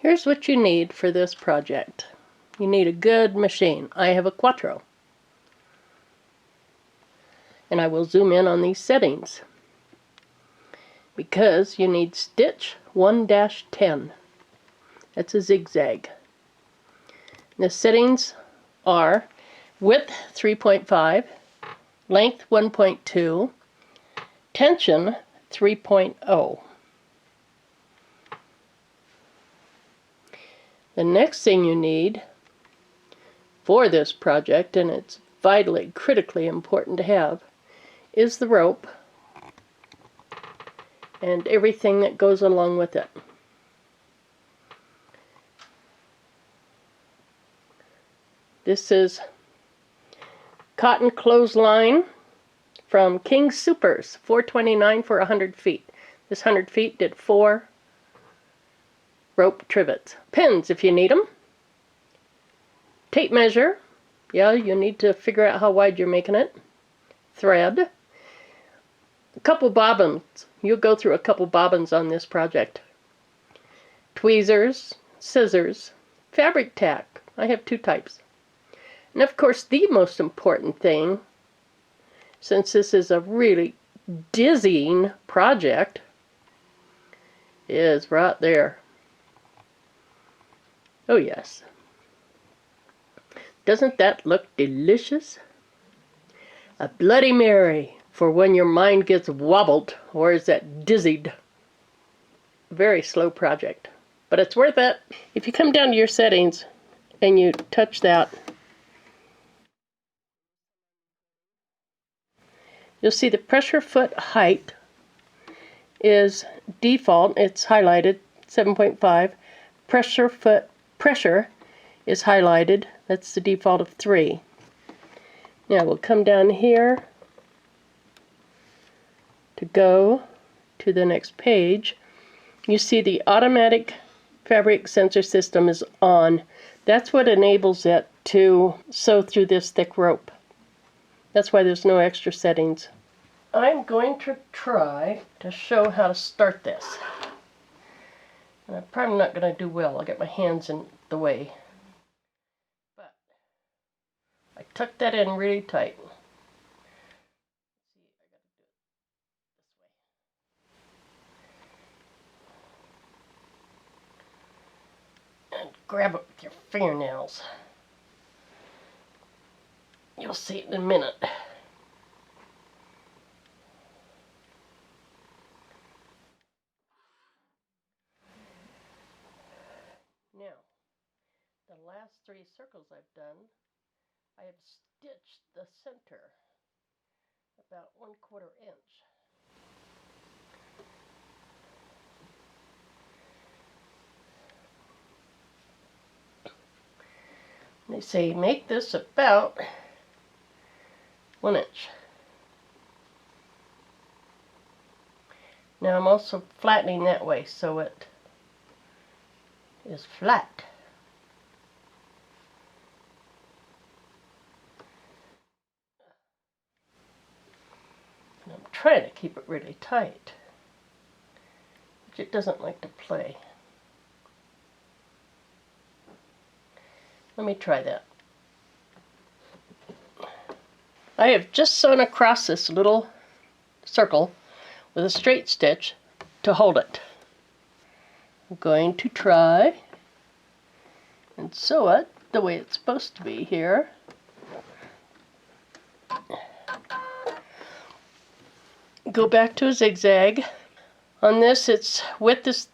Here's what you need for this project. You need a good machine. I have a Quattro. And I will zoom in on these settings. Because you need stitch 1-10. That's a zigzag. The settings are width 3.5, length 1.2, tension 3.0. The next thing you need for this project, and it's vitally, critically important to have, is the rope and everything that goes along with it. This is cotton clothesline from King Soopers, $4.29 for 100 feet. This 100 feet did 4 rope trivets. Pins if you need them. Tape measure. Yeah, you need to figure out how wide you're making it. Thread. A couple bobbins. You'll go through a couple bobbins on this project. Tweezers, scissors, fabric tack. I have 2 types. And of course, the most important thing, since this is a really dizzying project, is right there. Oh yes. Doesn't that look delicious? A Bloody Mary for when your mind gets wobbled or is that dizzied. Very slow project, but it's worth it. If you come down to your settings and you touch that, you'll see the pressure foot height is default. It's highlighted 7.5. Pressure foot pressure is highlighted. That's the default of 3. Now we'll come down here to go to the next page. You see the automatic fabric sensor system is on. That's what enables it to sew through this thick rope. That's why there's no extra settings. I'm going to try to show how to start this. And I'm probably not going to do well. I'll get my hands in the way. But I tucked that in really tight. And grab it with your fingernails. You'll see it in a minute. Now, the last 3 circles I've done, I have stitched the center about 1/4 inch. They say make this about 1 inch. Now I'm also flattening that way so it is flat. And I'm trying to keep it really tight, which it doesn't like to play. Let me try that. I have just sewn across this little circle with a straight stitch to hold it. I'm going to try and sew it the way it's supposed to be here. Go back to a zigzag. On this, it's width is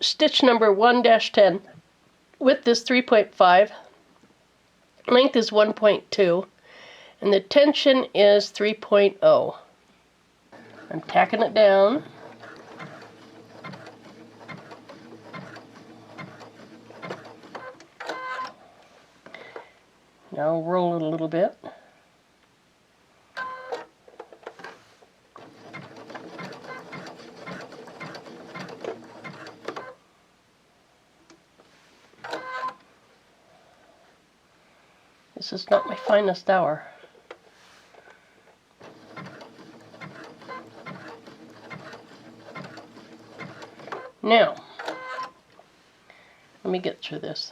stitch number 1-10. Width is 3.5. Length is 1.2. And the tension is 3.0. I'm tacking it down. Now I'll roll it a little bit. This is not my finest hour. Now, Let me get through this.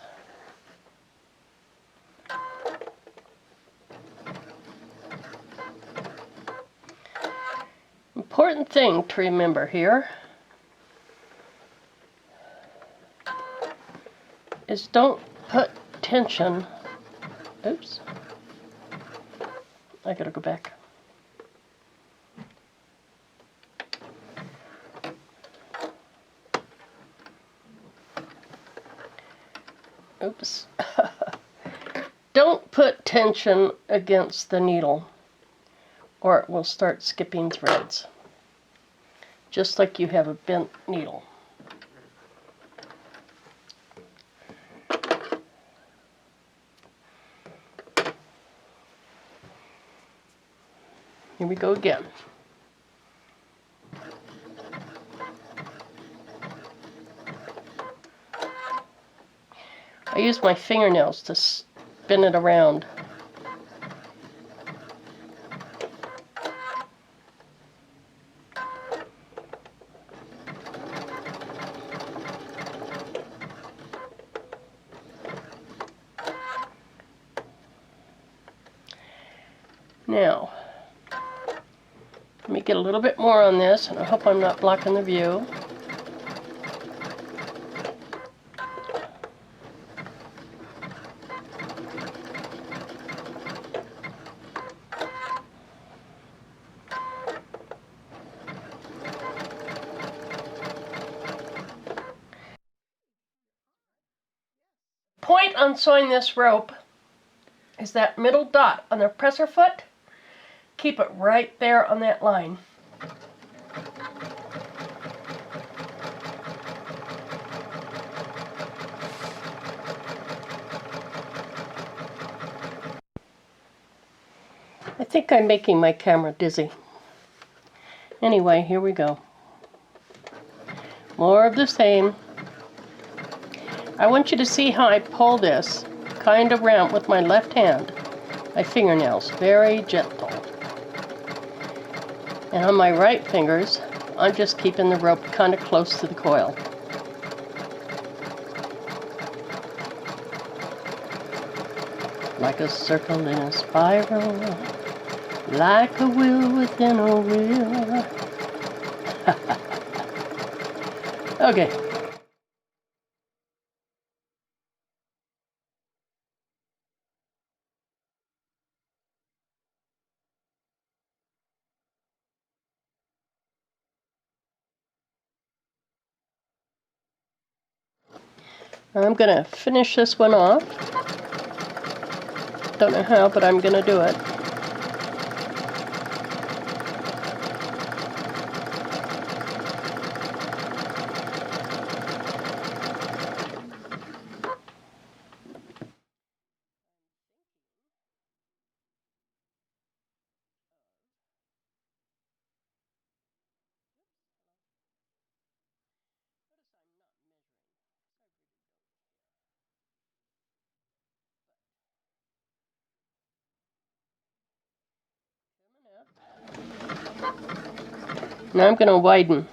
Important thing to remember here is don't put tension. Oops. I gotta go back. Oops. Don't put tension against the needle or it will start skipping threads. Just like you have a bent needle. Here we go again. I use my fingernails to spin it around. Now, let me get a little bit more on this, and I hope I'm not blocking the view. Point on sewing this rope is that middle dot on the presser foot. Keep it right there on that line. I think I'm making my camera dizzy. Anyway, here we go. More of the same. I want you to see how I pull this kind of round with my left hand. My fingernails, very gentle. And on my right fingers, I'm just keeping the rope kind of close to the coil. Like a circle in a spiral, like a wheel within a wheel. Okay. I'm going to finish this one off. Don't know how, but I'm going to do it. Now I'm going to widen.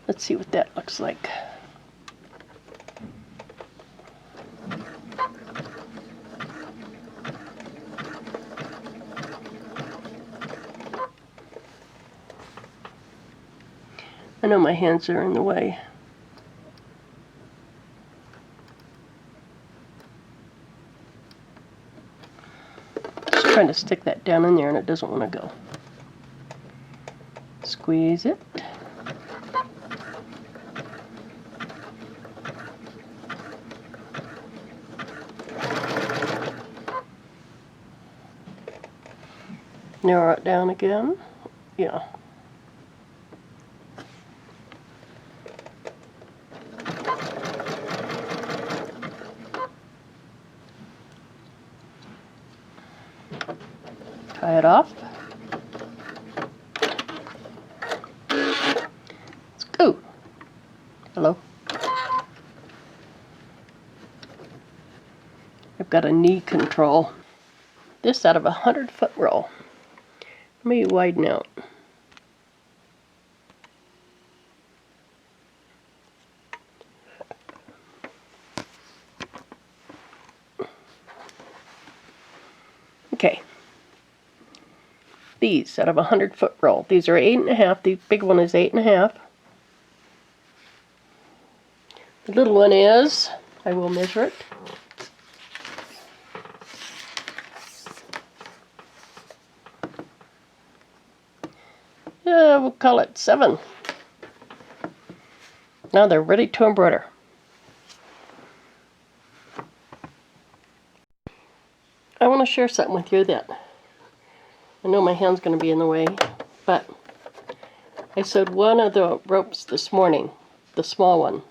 Let's see what that looks like. I know my hands are in the way. Just trying to stick that down in there and it doesn't want to go. Squeeze it. Narrow it down again. Yeah. Tie it off. Let's go. Hello. I've got a knee control. This out of a 100-foot roll. Let me widen out. Okay. These out of a 100-foot roll. These are 8.5. The big one is 8.5. The little one is, I will measure it. We'll call it 7. Now they're ready to embroider. I want to share something with you that I know my hand's going to be in the way, but I sewed one of the ropes this morning, the small one.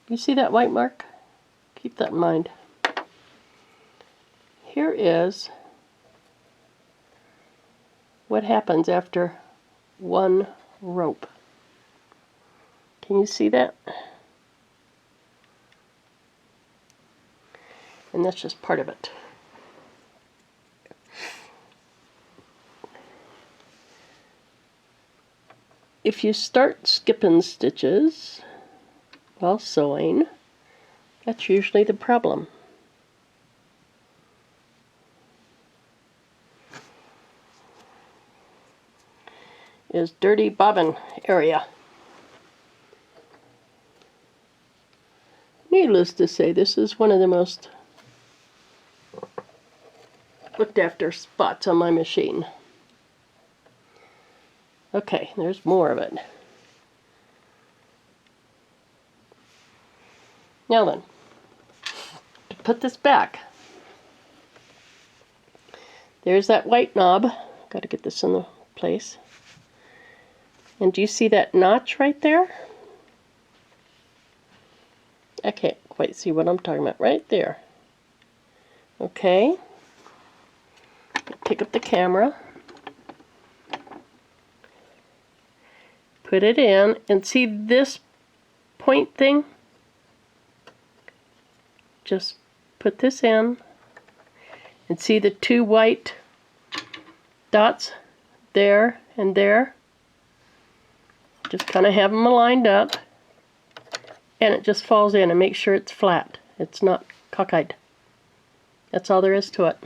You see that white mark? Keep that in mind. Here is what happens after one rope. Can you see that? And that's just part of it. If you start skipping stitches while sewing, that's usually the problem. Is dirty bobbin area. Needless to say, this is one of the most looked after spots on my machine. Okay, there's more of it. Now then, to put this back, there's that white knob. Got to get this in the place. And do you see that notch right there? I can't quite see what I'm talking about. Right there. Okay. Pick up the camera. Put it in, and see this point thing? Just put this in, and see the 2 white dots there and there? Just kind of have them lined up, and it just falls in, and make sure it's flat. It's not cockeyed. That's all there is to it.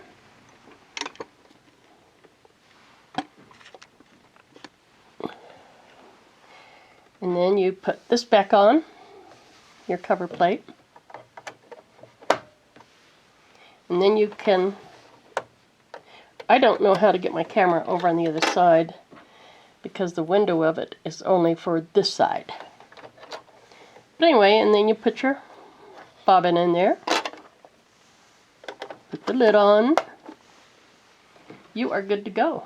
And then you put this back on, your cover plate. And then you can, I don't know how to get my camera over on the other side because the window of it is only for this side. But anyway, and then you put your bobbin in there. Put the lid on. You are good to go.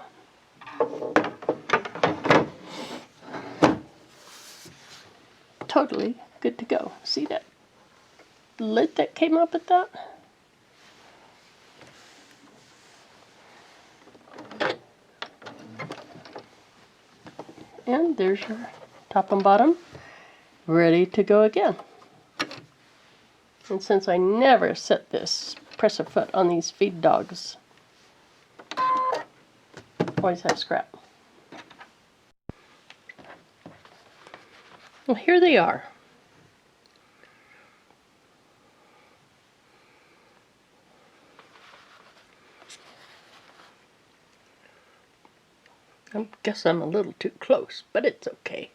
Totally good to go. See that lid that came up at that? And there's your top and bottom, ready to go again. And since I never set this presser foot on these feed dogs, always have scrap. Well, here they are. I guess I'm a little too close, but it's okay.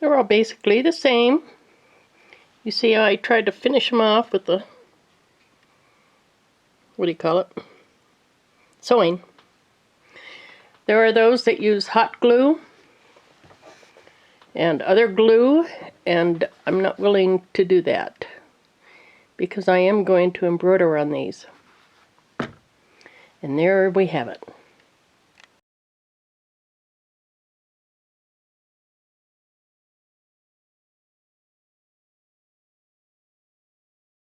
They're all basically the same. You see how I tried to finish them off with the, what do you call it? Sewing. There are those that use hot glue and other glue, and I'm not willing to do that because I am going to embroider on these. And there we have it.